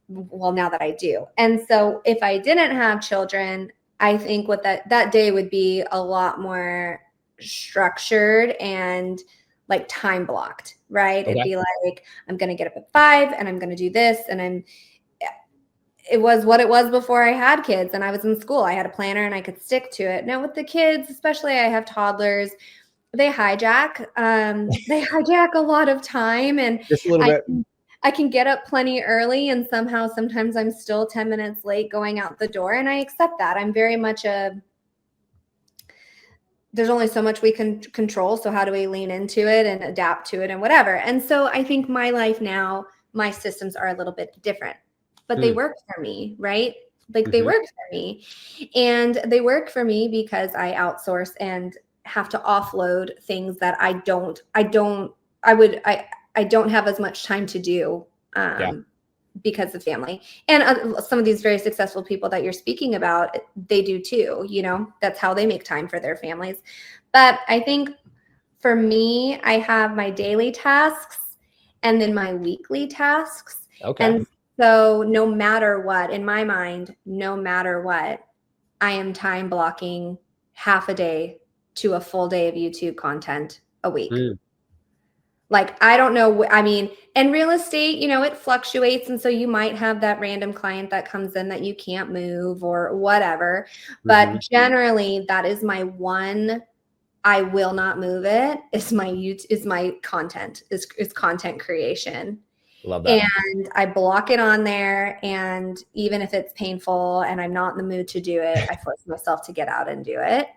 now that I do. And so if I didn't have children, I think what that day would be a lot more structured and like time blocked, right? It'd be like, I'm going to get up at 5 and I'm going to do this. And it was what it was before I had kids and I was in school. I had a planner and I could stick to it. Now with the kids, especially I have toddlers, they hijack a lot of time, and just a little bit. I can get up plenty early, and sometimes I'm still 10 minutes late going out the door, and I accept that. I'm very much there's only so much we can control. So how do we lean into it and adapt to it and whatever? And so I think my life now, my systems are a little bit different, but they work for me, right? Like they work for me, and they work for me because I outsource and have to offload things that I don't have as much time to do because of family. And some of these very successful people that you're speaking about, they do too, that's how they make time for their families. But I think for me, I have my daily tasks and then my weekly tasks. And so no matter what, in my mind, no matter what, I am time blocking half a day to a full day of YouTube content a week. Like, I don't know. I mean, in real estate, it fluctuates. And so you might have that random client that comes in that you can't move or whatever. But generally, that is my one, I will not move it. Is my content, is content creation. Love that. And I block it on there. And even if it's painful and I'm not in the mood to do it, I force myself to get out and do it.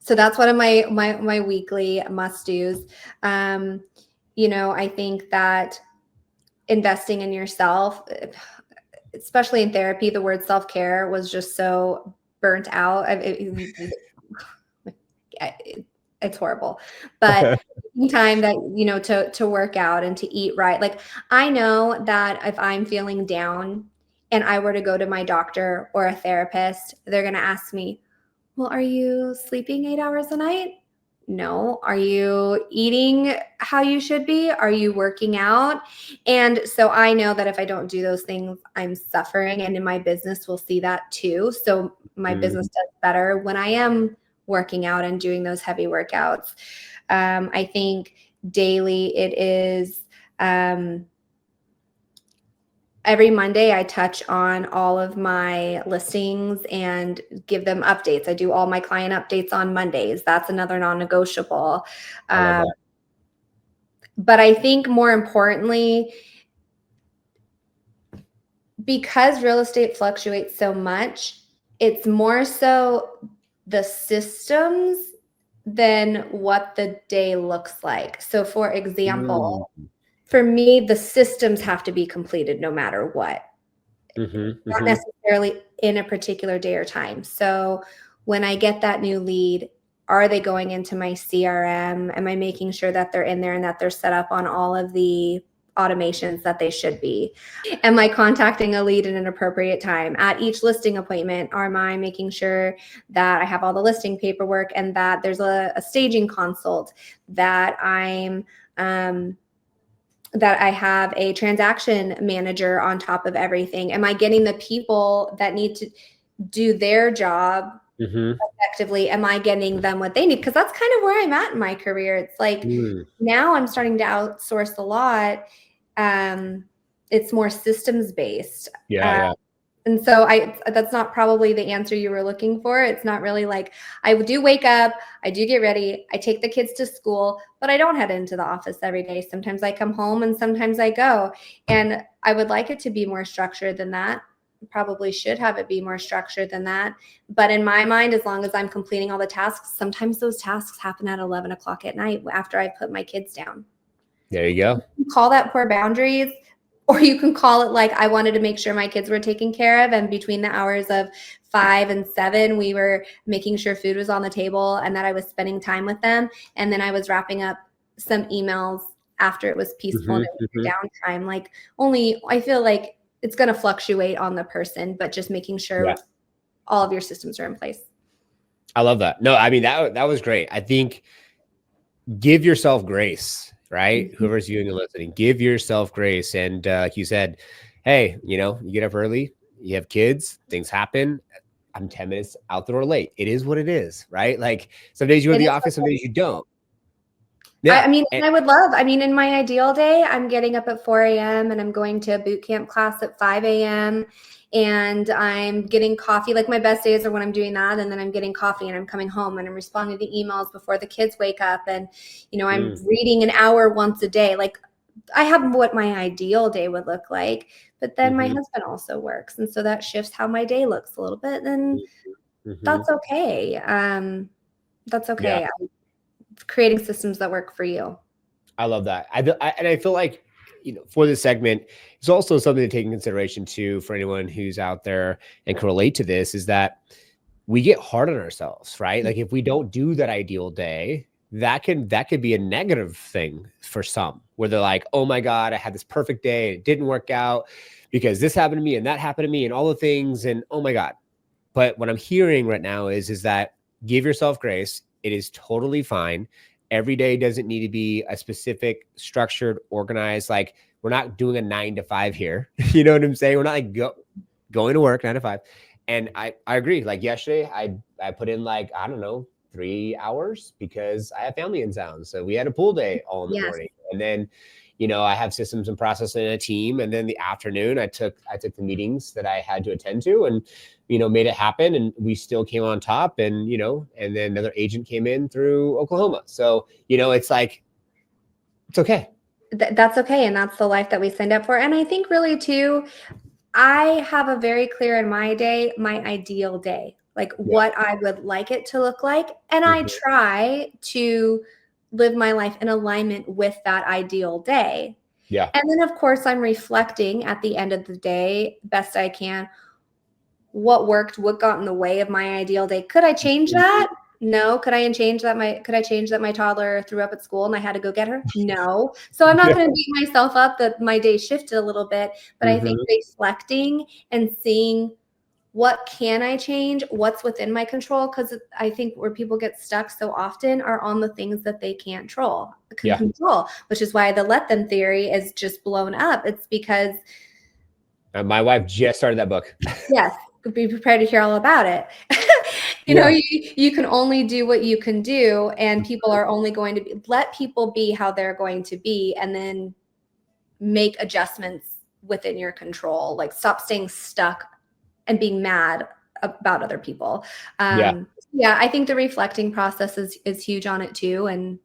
So that's one of my weekly must-dos. I think that investing in yourself, especially in therapy, the word self-care was just so burnt out. It's horrible, but time that, to work out and to eat right. Like, I know that if I'm feeling down and I were to go to my doctor or a therapist, they're going to ask me, well, are you sleeping 8 hours a night? No. Are you eating how you should be? Are you working out? And so I know that if I don't do those things, I'm suffering. And in my business, we'll see that too. So my business does better when I am working out and doing those heavy workouts. I think daily it is every Monday, I touch on all of my listings and give them updates. I do all my client updates on Mondays. That's another non-negotiable. But I think more importantly, because real estate fluctuates so much, it's more so the systems than what the day looks like. So, for example, Mm. for me, the systems have to be completed no matter what, not necessarily in a particular day or time. So, when I get that new lead, are they going into my CRM? Am I making sure that they're in there and that they're set up on all of the automations that they should be? Am I contacting a lead in an appropriate time? At each listing appointment, am I making sure that I have all the listing paperwork and that there's a staging consult, that that I have a transaction manager on top of everything? Am I getting the people that need to do their job effectively? Am I getting them what they need? Because that's kind of where I'm at in my career. It's like now I'm starting to outsource a lot. It's more systems based. Yeah. And so that's not probably the answer you were looking for. It's not really like, I do wake up, I do get ready, I take the kids to school, but I don't head into the office every day. Sometimes I come home and sometimes I go. And I would like it to be more structured than that. Probably should have it be more structured than that. But in my mind, as long as I'm completing all the tasks, sometimes those tasks happen at 11 o'clock at night after I put my kids down. There you go. You call that poor boundaries, or you can call it like, I wanted to make sure my kids were taken care of. And between the hours of 5 and 7, we were making sure food was on the table and that I was spending time with them. And then I was wrapping up some emails after it was peaceful and it was downtime. Like, only, I feel like it's going to fluctuate on the person, but just making sure all of your systems are in place. I love that. No, I mean, that was great. I think give yourself grace, right? Whoever's viewing and listening, give yourself grace. And like you said, hey, you get up early, you have kids, things happen. I'm 10 minutes out the door late. It is what it is, right? Like some days you go to the office, some days you don't. Yeah. I mean, in my ideal day, I'm getting up at 4 a.m. and I'm going to a boot camp class at 5 a.m. and I'm getting coffee. Like, my best days are when I'm doing that. And then I'm getting coffee and I'm coming home and I'm responding to emails before the kids wake up. And, I'm reading an hour once a day. Like, I have what my ideal day would look like, but then my husband also works. And so that shifts how my day looks a little bit. Then that's okay. That's okay. Yeah. Creating systems that work for you. I love that. I feel like, for this segment, it's also something to take in consideration too, for anyone who's out there and can relate to this, is that we get hard on ourselves, right? Like if we don't do that ideal day, that could be a negative thing for some, where they're like, oh my God, I had this perfect day and it didn't work out because this happened to me and that happened to me and all the things. And oh my God. But what I'm hearing right now is that give yourself grace. It is totally fine. Every day doesn't need to be a specific, structured, organized. Like, we're not doing a 9 to 5 here. You know what I'm saying? We're not like going to work 9 to 5. And I agree. Like yesterday, I put in like, I don't know, 3 hours because I have family in town. So we had a pool day all in the morning. And then, I have systems and process in a team. And then the afternoon, I took the meetings that I had to attend to and, made it happen. And we still came on top and, and then another agent came in through Oklahoma. So, it's like, it's okay. That's okay. And that's the life that we signed up for. And I think really too, I have a very clear in my day, my ideal day, like what I would like it to look like. And I try to live my life in alignment with that ideal day. Yeah. And then of course I'm reflecting at the end of the day, best I can, what worked, what got in the way of my ideal day. Could I change that? No. Could I change that my toddler threw up at school and I had to go get her? No. So I'm not going to beat myself up that my day shifted a little bit, but I think reflecting and seeing what can I change, what's within my control, because I think where people get stuck so often are on the things that they can't control, which is why the let them theory is just blown up. It's because my wife just started that book. Yes. Be prepared to hear all about it. You can only do what you can do, and people are only going to let people be how they're going to be, and then make adjustments within your control. Like, stop staying stuck and being mad about other people. I think the reflecting process is huge on it too, and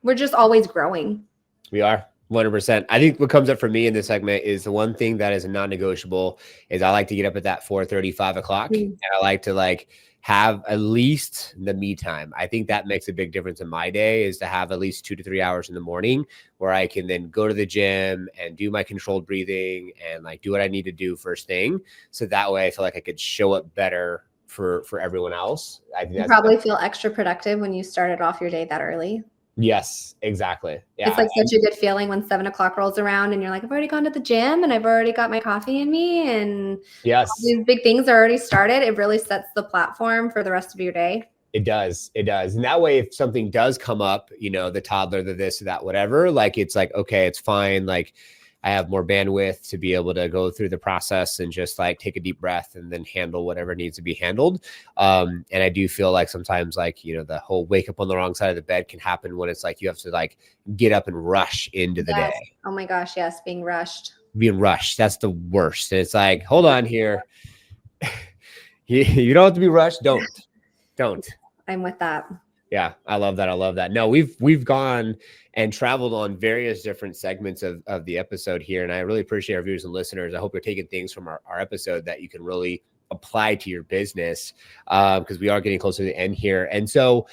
we're just always growing. We are 100%. I think what comes up for me in this segment is the one thing that is a non-negotiable is I like to get up at that 4:30, 5 o'clock. And I like to like have at least the me time. I think that makes a big difference in my day is to have at least 2 to 3 hours in the morning where I can then go to the gym and do my controlled breathing and like do what I need to do first thing. So that way I feel like I could show up better for everyone else. I think You that's probably feel extra productive when you started off your day that early. yes, exactly. Yeah. It's like such a good feeling when 7 o'clock rolls around and you're like, I've already gone to the gym and I've already got my coffee in me and all Yes. these big things are already started. It really sets the platform for the rest of your day. It does. It does. And that way, if something does come up, you know, the toddler, the this, or that, whatever, like it's like, okay, it's fine. Like I have more bandwidth to be able to go through the process and just like take a deep breath and then handle whatever needs to be handled. And I do feel like sometimes like, you know, the whole wake up on the wrong side of the bed can happen when it's like you have to like get up and rush into the Yes. day. Oh my gosh, yes, being rushed. Being rushed. That's the worst. And it's like, hold on here. You don't have to be rushed. Don't. I'm with that. Yeah, I love that. I love that. No, we've gone and traveled on various different segments of the episode here. And I really appreciate our viewers and listeners. I hope you're taking things from our episode that you can really apply to your business because we are getting closer to the end here. And so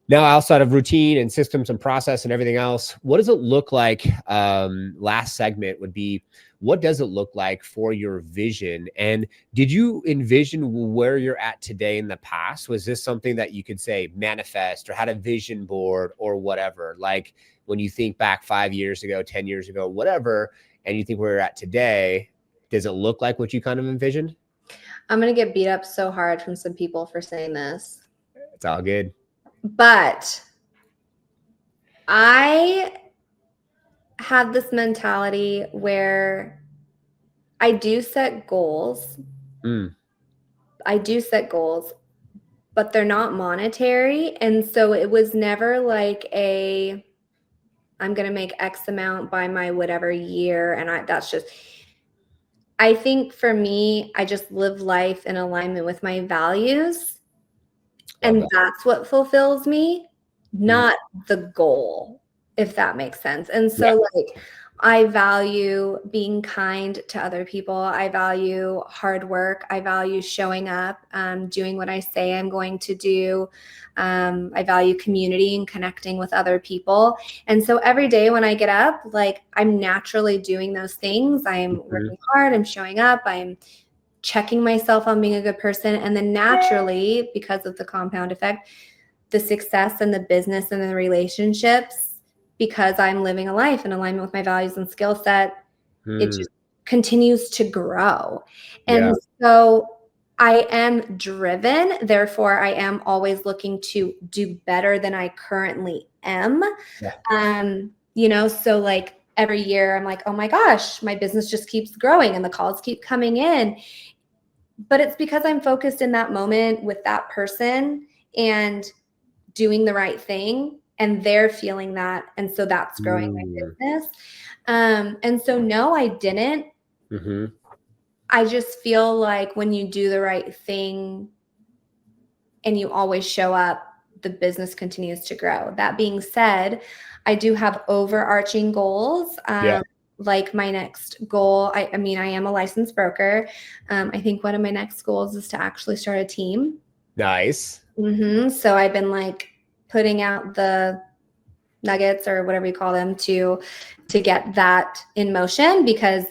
now outside of routine and systems and process and everything else, what does it look like? Last segment would be, what does it look like for your vision? And did you envision where you're at today in the past? Was this something that you could say manifest or had a vision board or whatever? Like when you think back 5 years ago, 10 years ago, whatever, and you think where you're at today, does it look like what you kind of envisioned? I'm going to get beat up so hard from some people for saying this. It's all good. But I have this mentality where I do set goals. I do set goals, but they're not monetary. And so it was never like I'm going to make X amount by my whatever year. And I think for me, I just live life in alignment with my values. And that's what fulfills me, not the goal, if that makes sense. And so like I value being kind to other people. I value hard work. I value showing up, doing what I say I'm going to do. I value community and connecting with other people. And so every day when I get up, like I'm naturally doing those things. I'm working hard. I'm showing up. I'm checking myself on being a good person. And then naturally, because of the compound effect, the success and the business and the relationships, because I'm living a life in alignment with my values and skill set, it just continues to grow. And so I am driven. Therefore, I am always looking to do better than I currently am. You know, so like every year I'm like, oh my gosh, my business just keeps growing and the calls keep coming in. But it's because I'm focused in that moment with that person and doing the right thing, and they're feeling that. And so that's growing my business. And so, no, I didn't. I just feel like when you do the right thing and you always show up, the business continues to grow. That being said, I do have overarching goals. Like my next goal, I mean, I am a licensed broker. I think one of my next goals is to actually start a team. Nice. So I've been like putting out the nuggets or whatever you call them to get that in motion, because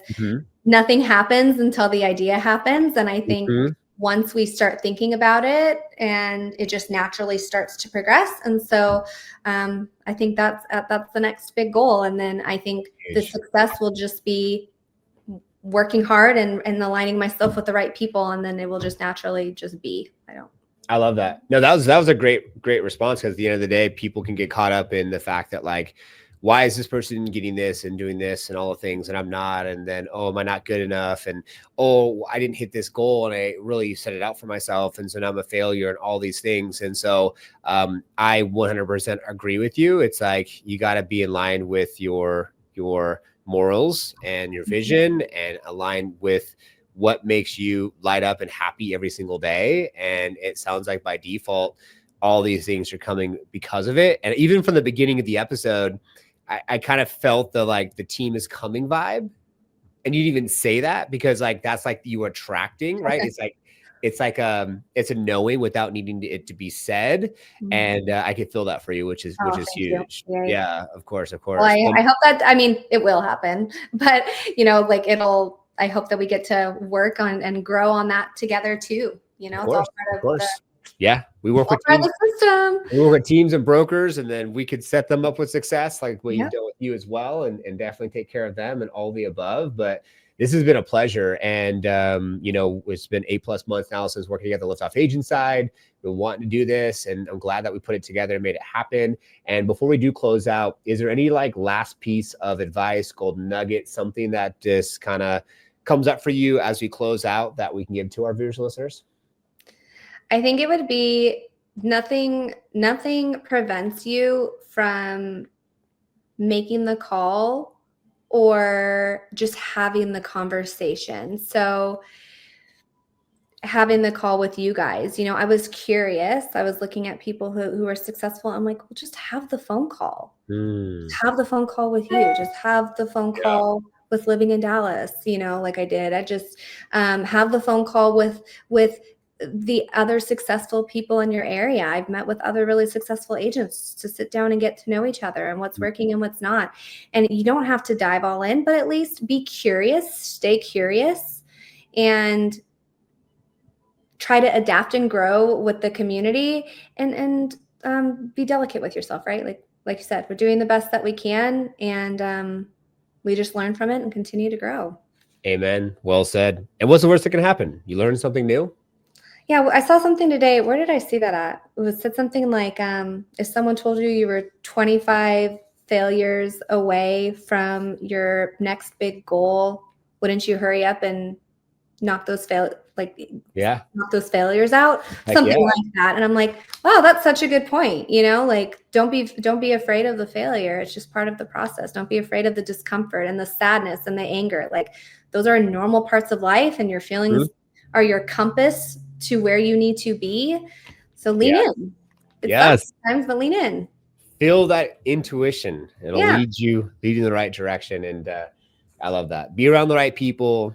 nothing happens until the idea happens. And I think once we start thinking about it, and it just naturally starts to progress. And so I think that's the next big goal. And then I think the success will just be working hard and aligning myself with the right people. And then it will just naturally just be. I love that. No, that was a great response, because at the end of the day, people can get caught up in the fact that like, why is this person getting this and doing this and all the things and I'm not, and then, oh, am I not good enough? And, oh, I didn't hit this goal and I really set it out for myself. And so now I'm a failure and all these things. And so I 100% agree with you. It's like, you got to be in line with your morals and your vision and align with what makes you light up and happy every single day. And it sounds like by default, all these things are coming because of it. And even from the beginning of the episode, I kind of felt the team is coming vibe. And you'd even say that because like, that's like you attracting, right? It's a knowing without needing it to be said. And I could feel that for you, which is huge. Yeah, of course. Well, I hope that, I mean, it will happen, but like I hope that we get to work on and grow on that together too. It's all part of course. Yeah, we work with teams. The system. We work with teams and brokers, and then we could set them up with success, like what you've done with you as well, and definitely take care of them and all the above. But this has been a pleasure, and it's been 8+ months now since working at the Liftoff Agent side. We've been wanting to do this, and I'm glad that we put it together and made it happen. And before we do close out, is there any like last piece of advice, golden nugget, something that just kind of comes up for you as we close out that we can give to our viewers and listeners? I think it would be nothing prevents you from making the call or just having the conversation. So having the call with you guys, I was curious. I was looking at people who are successful. I'm like, well, just have the phone call. Just have the phone call with you. Just have the phone call with living in Dallas, like I did. I just have the phone call with the other successful people in your area. I've met with other really successful agents to sit down and get to know each other and what's working and what's not. And you don't have to dive all in, but at least be curious, stay curious, and try to adapt and grow with the community, and be delicate with yourself, right? Like you said, we're doing the best that we can, and we just learn from it and continue to grow. Amen. Well said. And what's the worst that can happen? You learn something new? Yeah, I saw something today. Where did I see that at? It said something like, if someone told you were 25 failures away from your next big goal, wouldn't you hurry up and knock those failures out? Something like that. And I'm like, wow, that's such a good point. Like don't be afraid of the failure. It's just part of the process. Don't be afraid of the discomfort and the sadness and the anger. Like those are normal parts of life, and your feelings are your compass to where you need to be. So lean in. It's sometimes, but lean in. Feel that intuition. It'll lead you in the right direction. And I love that. Be around the right people.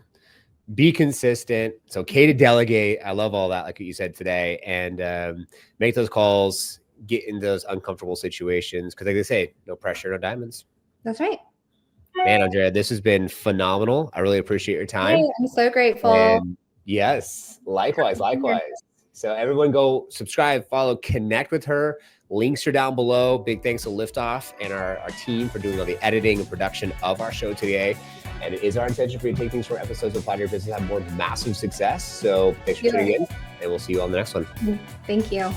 Be consistent. It's okay to delegate. I love all that, like what you said today. And make those calls. Get in those uncomfortable situations. Because like they say, no pressure, no diamonds. That's right. Man, Aundrea, this has been phenomenal. I really appreciate your time. Hey, I'm so grateful. And yes, likewise. So everyone go subscribe, follow, connect with her. Links are down below. Big thanks to Liftoff and our team for doing all the editing and production of our show today. And it is our intention for you to take things from episodes of Apply to Your Business, have more massive success. So thanks for tuning in, and we'll see you on the next one. Thank you.